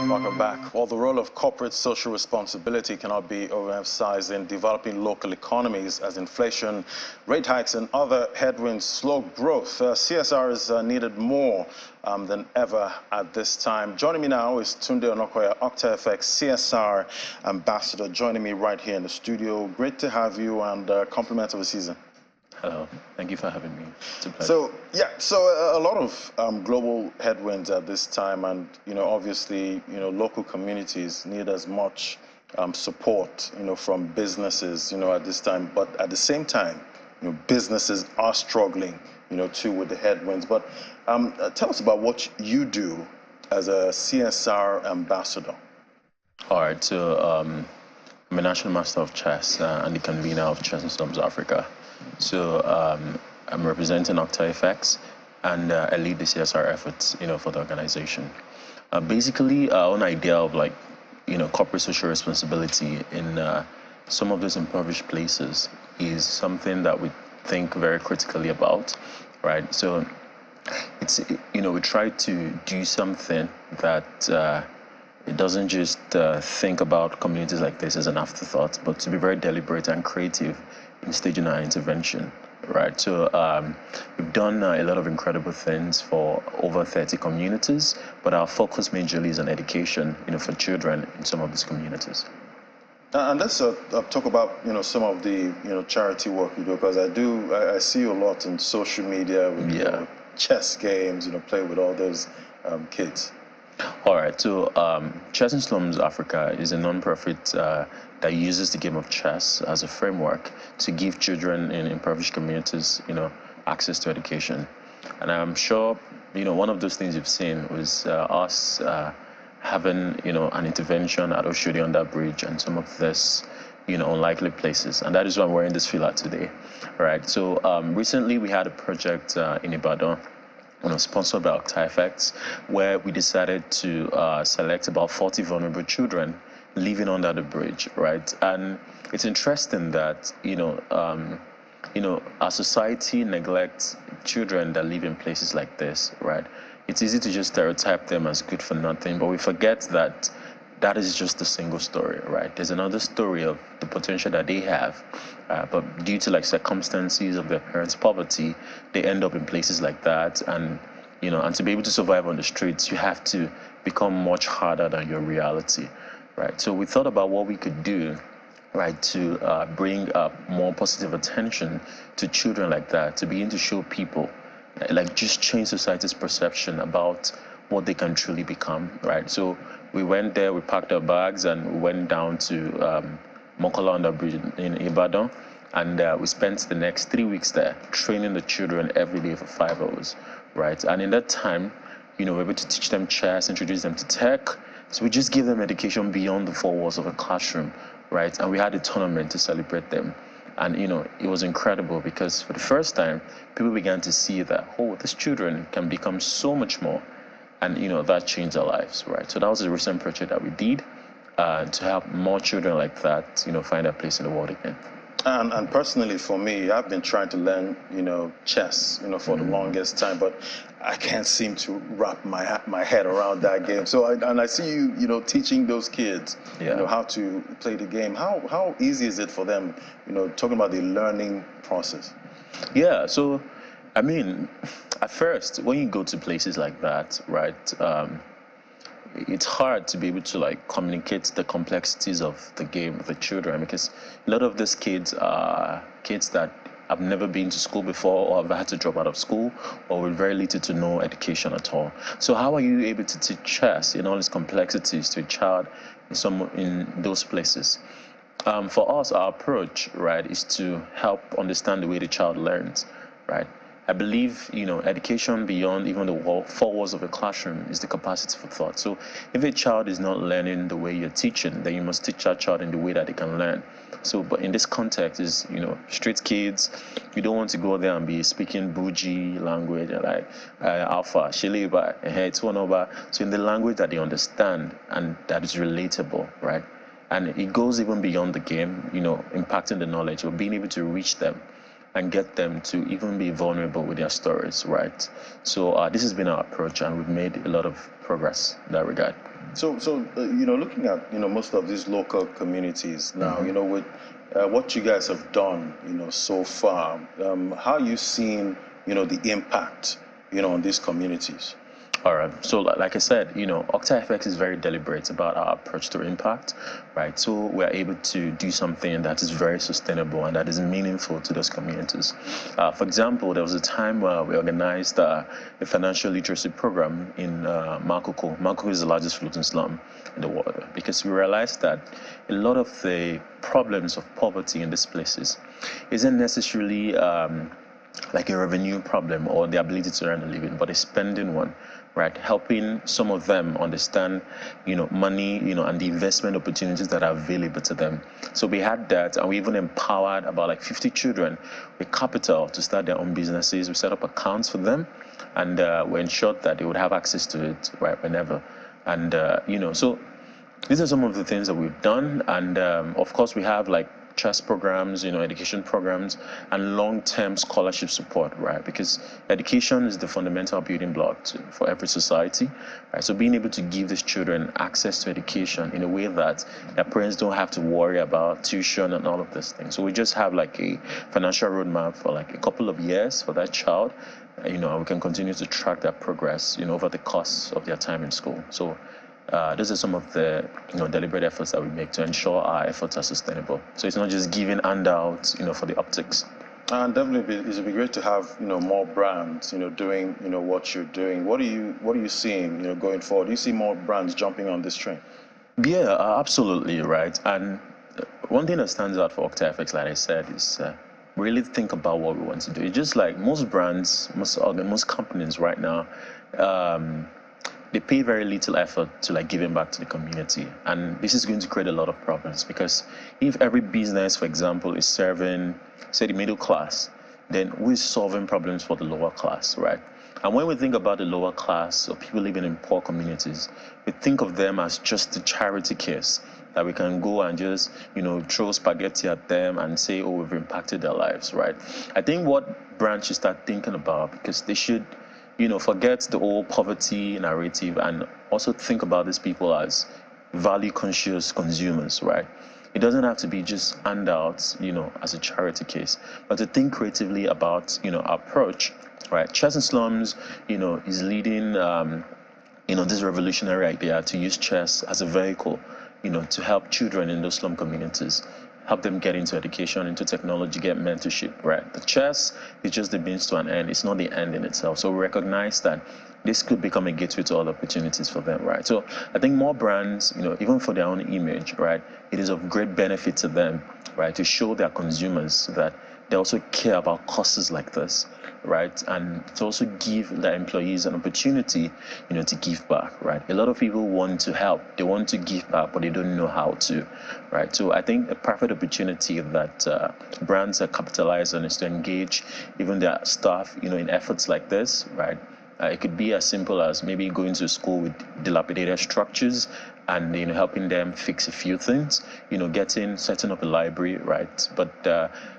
Welcome back. Well, the role of corporate social responsibility cannot be overemphasized in developing local economies as inflation, rate hikes, and other headwinds slow growth. CSR is needed more than ever at this time. Joining me now is Tunde Onokoya, Octafx CSR ambassador, joining me right here in the studio. Great to have you, and compliments of the season. Hello, thank you for having me. It's a pleasure. So a lot of global headwinds at this time, and obviously local communities need as much support from businesses at this time. But at the same time, businesses are struggling too with the headwinds. But tell us about what you do as a CSR ambassador. All right, so I'm a national master of chess and the convener of Chess in Slums Africa. So I'm representing Octafx, and I lead the CSR efforts, for the organization. Basically, our own idea of corporate social responsibility in some of those impoverished places is something that we think very critically about, right? So it's we try to do something that it doesn't just think about communities like this as an afterthought, but to be very deliberate and creative in staging our intervention, right? So we've done a lot of incredible things for over 30 communities, but our focus majorly is on education, for children in some of these communities. And let's talk about some of the charity work you do, because I see you a lot in social media with chess games, play with all those kids. All right, so Chess in Slums Africa is a non-profit that uses the game of chess as a framework to give children in impoverished communities, access to education. And I'm sure, one of those things you've seen was us having, an intervention at Oshodi on that bridge and some of this, unlikely places. And that is why I'm wearing this fila today, right? So recently we had a project in Ibadan, sponsored by Octafx, where we decided to select about 40 vulnerable children living under the bridge, right? And it's interesting that our society neglects children that live in places like this, right? It's easy to just stereotype them as good for nothing, but we forget that that is just a single story, right? There's another story of the potential that they have, but due to circumstances of their parents' poverty, they end up in places like that. And and to be able to survive on the streets, you have to become much harder than your reality, right? So we thought about what we could do, right, to bring more positive attention to children like that, to begin to show people, just change society's perception about what they can truly become, right? So we went there, we packed our bags, and we went down to Mokola Under Bridge in Ibadan, and we spent the next 3 weeks there training the children every day for 5 hours, right? And in that time, we were able to teach them chess, introduce them to tech. So we just give them education beyond the four walls of a classroom, right? And we had a tournament to celebrate them. And, it was incredible because for the first time, people began to see that, these children can become so much more. And, that changed our lives, right? So that was a recent project that we did to help more children like that, find their place in the world again. And personally, for me, I've been trying to learn, chess, for the longest time, but I can't seem to wrap my head around that game. So, I see you, teaching those kids, how to play the game. How easy is it for them, talking about the learning process? Yeah, so, at first, when you go to places like that, right, it's hard to be able to communicate the complexities of the game with the children, because a lot of these kids are kids that have never been to school before or have had to drop out of school or with very little to no education at all. So how are you able to teach chess in all its complexities to a child in those places? For us, our approach, right, is to help understand the way the child learns, right? I believe, education beyond even the four walls of a classroom is the capacity for thought. So if a child is not learning the way you're teaching, then you must teach that child in the way that they can learn. So, but in this context is, street kids, you don't want to go there and be speaking bougie language, alpha, shiliba, it's one over. So in the language that they understand and that is relatable, right? And it goes even beyond the game, impacting the knowledge or being able to reach them and get them to even be vulnerable with their stories, right? So this has been our approach, and we've made a lot of progress in that regard. So, looking at, most of these local communities now, with what you guys have done, so far, how are you seeing, the impact, on these communities? All right. So, like I said, Octafx is very deliberate about our approach to impact, right? So we're able to do something that is very sustainable and that is meaningful to those communities. For example, there was a time where we organized a financial literacy program in Makoko. Makoko is the largest floating slum in the world, because we realized that a lot of the problems of poverty in these places isn't necessarily like a revenue problem or the ability to earn a living, but a spending one, right? Helping some of them understand, money, and the investment opportunities that are available to them. So we had that, and we even empowered about like 50 children with capital to start their own businesses. We set up accounts for them, and we ensured that they would have access to it, right, whenever. And, so these are some of the things that we've done. And of course, we have like chess programs, education programs, and long-term scholarship support, right? Because education is the fundamental building block for every society, right? So being able to give these children access to education in a way that their parents don't have to worry about tuition and all of these things. So we just have like a financial roadmap for like a couple of years for that child, and we can continue to track their progress, over the course of their time in school. So those are some of the deliberate efforts that we make to ensure our efforts are sustainable. So it's not just giving handouts, for the optics. And definitely, it would be great to have more brands, doing what you're doing. What are you seeing, going forward? Do you see more brands jumping on this train? Yeah, absolutely, right. And one thing that stands out for Octafx, like I said, is really think about what we want to do. It's just like most brands, most companies right now. They pay very little effort to like giving back to the community, and this is going to create a lot of problems, because if every business, for example, is serving, say, the middle class, then we're solving problems for the lower class, right? And when we think about the lower class or people living in poor communities, we think of them as just the charity case that we can go and just throw spaghetti at them and say, oh, we've impacted their lives, right? I think what brands should start thinking about, because they should forget the old poverty narrative and also think about these people as value-conscious consumers, right? It doesn't have to be just handouts, as a charity case, but to think creatively about, our approach, right? Chess in Slums, is leading, this revolutionary idea to use chess as a vehicle, to help children in those slum communities, help them get into education, into technology, get mentorship, right? The chess is just the means to an end. It's not the end in itself. So we recognize that this could become a gateway to all opportunities for them, right? So I think more brands, even for their own image, right, it is of great benefit to them, right, to show their consumers that they also care about causes like this, right? And to also give their employees an opportunity, to give back, right? A lot of people want to help, they want to give back, but they don't know how to, right? So I think a perfect opportunity that brands are capitalizing on is to engage even their staff, in efforts like this, right? It could be as simple as maybe going to school with dilapidated structures and helping them fix a few things, setting up a library, right? But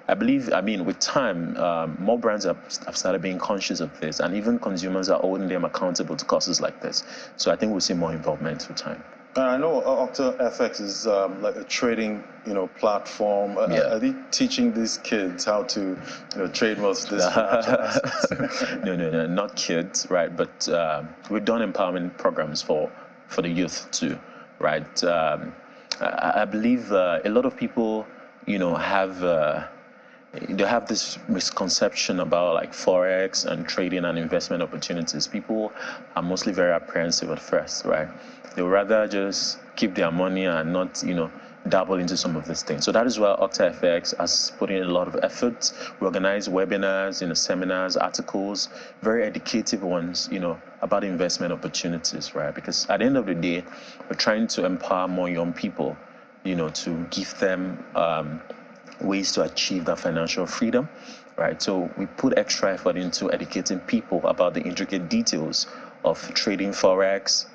I believe, with time, more brands have started being conscious of this, and even consumers are holding them accountable to causes like this. So I think we'll see more involvement with time. I know Octafx is like a trading, platform. Yeah. Are they teaching these kids how to, trade most of this financial assets? No, not kids, right? But we've done empowerment programs for the youth too, right? I believe a lot of people, they have this misconception about like forex and trading and investment opportunities. People are mostly very apprehensive at first, right? They would rather just keep their money and not, dabble into some of these things. So that is why Octafx has put in a lot of effort. We organize webinars, seminars, articles, very educative ones, about investment opportunities, right? Because at the end of the day, we're trying to empower more young people, to give them ways to achieve that financial freedom, right? So we put extra effort into educating people about the intricate details of trading forex,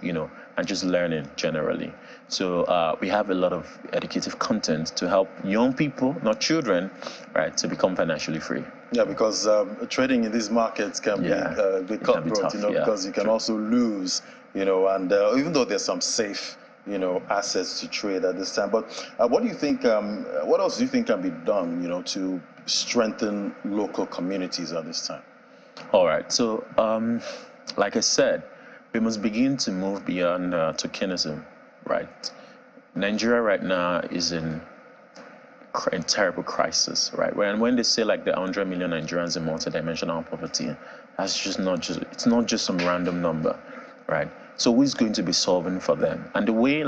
and just learning generally. So we have a lot of educative content to help young people, not children, right, to become financially free. Yeah, because trading in these markets can be a bit cutthroat, because you can also lose, and even though there's some safe, assets to trade at this time. But what do you think, what else do you think can be done, to strengthen local communities at this time? All right. So, like I said, we must begin to move beyond tokenism, right? Nigeria right now is in terrible crisis, right? When they say like the 100 million Nigerians in multidimensional poverty, it's not just some random number, right? So who's going to be solving for them? And the way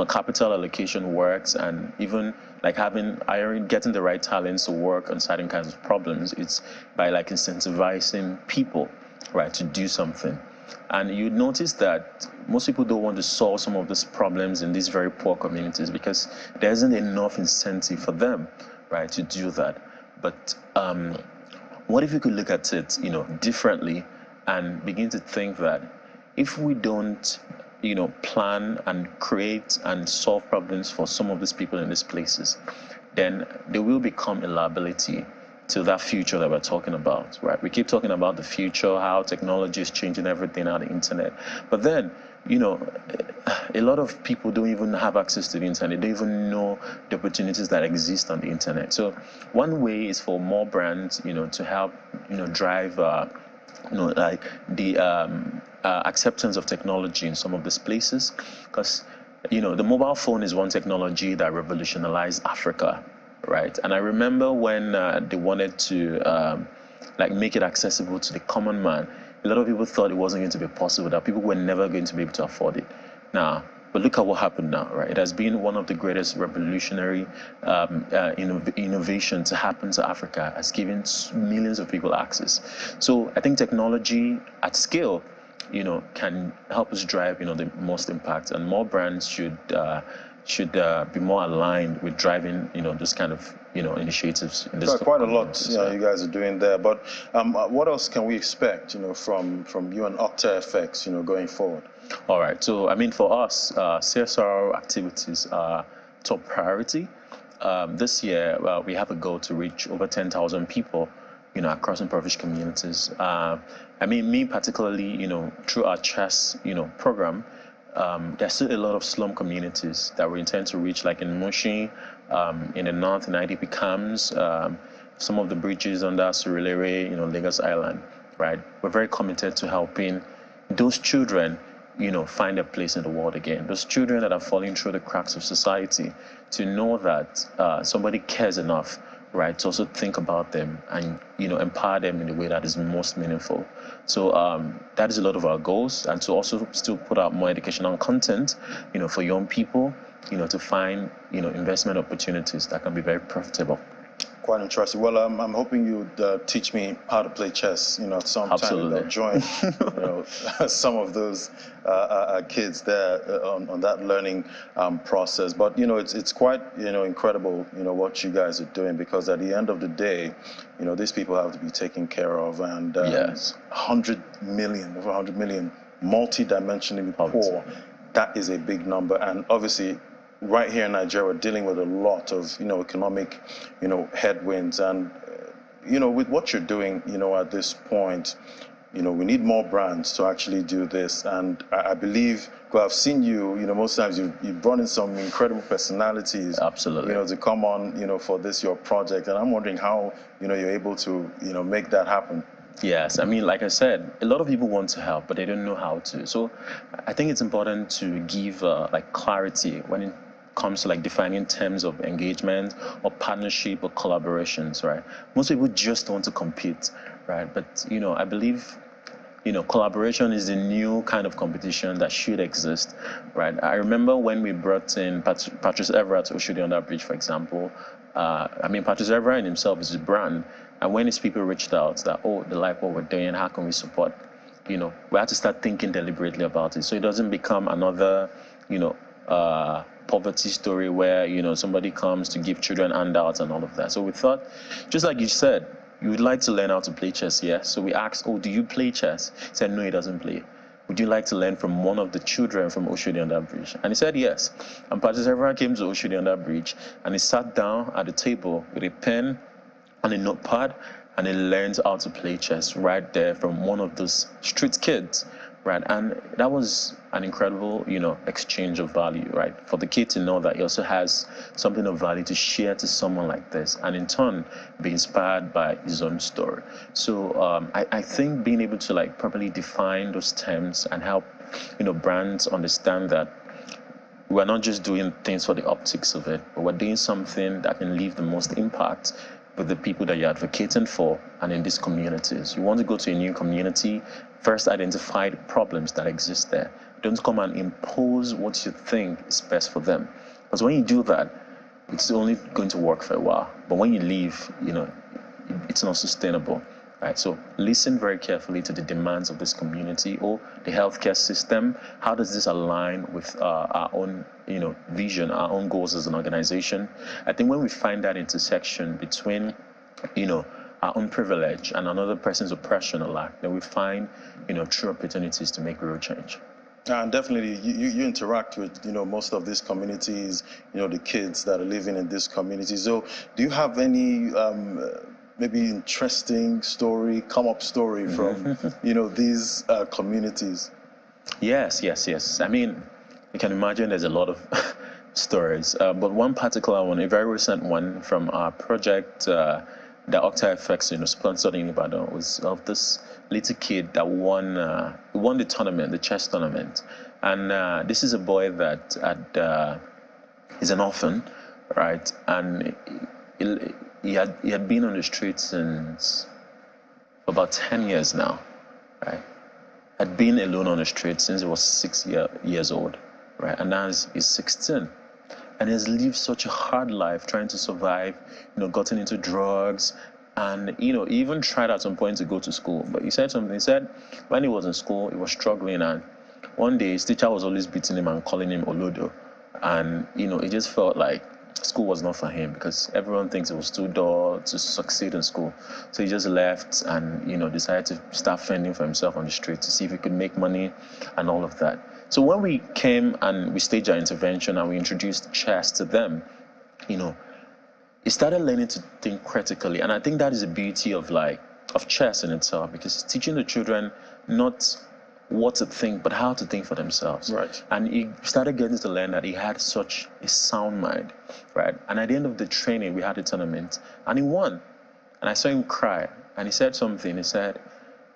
capital allocation works, and even like getting the right talents to work on certain kinds of problems, it's by like incentivizing people, right, to do something. And you notice that most people don't want to solve some of these problems in these very poor communities because there isn't enough incentive for them, right, to do that. But what if you could look at it, differently and begin to think that if we don't, plan and create and solve problems for some of these people in these places, then they will become a liability to that future that we're talking about, right? We keep talking about the future, how technology is changing everything on the internet. But then, a lot of people don't even have access to the internet. They don't even know the opportunities that exist on the internet. So one way is for more brands, to help, drive, like the acceptance of technology in some of these places. Because, the mobile phone is one technology that revolutionized Africa, right? And I remember when they wanted to make it accessible to the common man, a lot of people thought it wasn't going to be possible, that people were never going to be able to afford it. Now, but look at what happened now, right? It has been one of the greatest revolutionary innovation to happen to Africa, has given millions of people access. So I think technology at scale, can help us drive, the most impact, and more brands should be more aligned with driving, this kind of, initiatives in this. Quite a lot, you guys are doing there. But what else can we expect, from you and Octafx, going forward? All right. So, I mean, for us, CSR activities are top priority. This year, we have a goal to reach over 10,000 people, across impoverished communities. I mean, me particularly, through our chess, program, there's still a lot of slum communities that we intend to reach, like in Mushi, in the north, in IDP camps, some of the bridges under Surulere, Lagos Island, right? We're very committed to helping those children, find a place in the world again. Those children that are falling through the cracks of society, to know that somebody cares enough, right, to also think about them and, empower them in a way that is most meaningful. So that is a lot of our goals, and to also still put out more educational content, for young people, to find, investment opportunities that can be very profitable. Quite interesting. Well, I'm hoping you'd teach me how to play chess, at some Absolutely. time. I'll join, some of those kids there on that learning process. But, it's quite, incredible, what you guys are doing, because at the end of the day, these people have to be taken care of. And yes. 100 million, over 100 million, multi-dimensionally poor, that is a big number. And obviously, right here in Nigeria, we're dealing with a lot of, economic, headwinds. And, with what you're doing, at this point, we need more brands to actually do this. And I believe, because I've seen you, most times you've brought in some incredible personalities. Absolutely. To come on, for your project. And I'm wondering how, you're able to, make that happen. Yes, I mean, like I said, a lot of people want to help, but they don't know how to. So I think it's important to give clarity when it comes to defining terms of engagement or partnership or collaborations, right? Most people just want to compete, right? But, I believe, collaboration is the new kind of competition that should exist, right? I remember when we brought in Patrice Evra to Oshodi Under Bridge, for example. Patrice Evra in himself is a brand. And when his people reached out that, they like what we're doing, how can we support? We have to start thinking deliberately about it, so it doesn't become another, poverty story where, somebody comes to give children handouts and all of that. So we thought, just like you said, you would like to learn how to play chess, yeah? So we asked, do you play chess? He said, no, he doesn't play. would you like to learn from one of the children from Oshodi Under Bridge? And he said yes. And practically everyone came to Oshodi Under Bridge, and he sat down at the table with a pen and a notepad, and he learned how to play chess right there from one of those street kids, right? And that was an incredible, exchange of value, right? For the kid to know that he also has something of value to share to someone like this, and in turn be inspired by his own story. So I think being able to properly define those terms and help, brands understand that we're not just doing things for the optics of it, but we're doing something that can leave the most impact with the people that you're advocating for and in these communities. You want to go to a new community, first identify the problems that exist there. Don't come and impose what you think is best for them. Because when you do that, it's only going to work for a while. But when you leave, it's not sustainable. Right, so listen very carefully to the demands of this community or the healthcare system. How does this align with our own, vision, our own goals as an organization? I think when we find that intersection between, our own privilege and another person's oppression or lack, then we find, true opportunities to make real change. And definitely, you interact with, most of these communities, the kids that are living in this community. So do you have any maybe interesting story, come-up story from, these communities? Yes. I mean, you can imagine there's a lot of stories, but one particular one, a very recent one from our project, the Octafx, sponsored in Ibadan, was of this little kid that won the tournament, the chess tournament. And this is a boy that is an orphan, right? And he had been on the streets since about 10 years now, right? Had been alone on the street since he was 6 years old, right? And now he's 16. And he's lived such a hard life trying to survive, gotten into drugs. And, he even tried at some point to go to school. But he said something. He said when he was in school, he was struggling. And one day his teacher was always beating him and calling him Olodo. And, he just felt like school was not for him because everyone thinks it was too dull to succeed in school. So he just left and, decided to start fending for himself on the street to see if he could make money and all of that. So when we came and we staged our intervention and we introduced chess to them, he started learning to think critically. And I think that is the beauty of chess in itself, because it's teaching the children not what to think, but how to think for themselves. Right. And he started getting to learn that he had such a sound mind, right? And at the end of the training, we had a tournament, and he won. And I saw him cry, and he said something. He said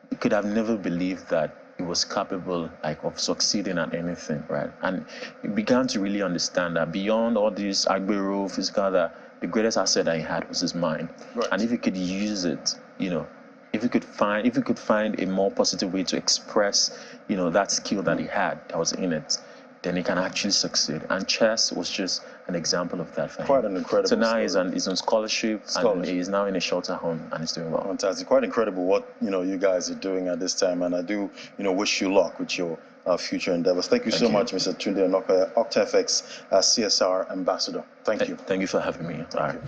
he could have never believed that he was capable of succeeding at anything, right? And he began to really understand that beyond all these agbero, physical, that the greatest asset that he had was his mind. Right. And if he could use it, if he could find a more positive way to express, that skill that he had that was in it, then he can actually succeed. And chess was just an example of that for him. Quite an incredible So now story. he's on scholarship, and he's now in a shelter home, and he's doing well. Fantastic. Quite incredible what, you guys are doing at this time. And I do, wish you luck with your future endeavors. Thank you so much, Mr. Tunde Onokoya, Octafx CSR Ambassador. Thank you. Thank you for having me. All right.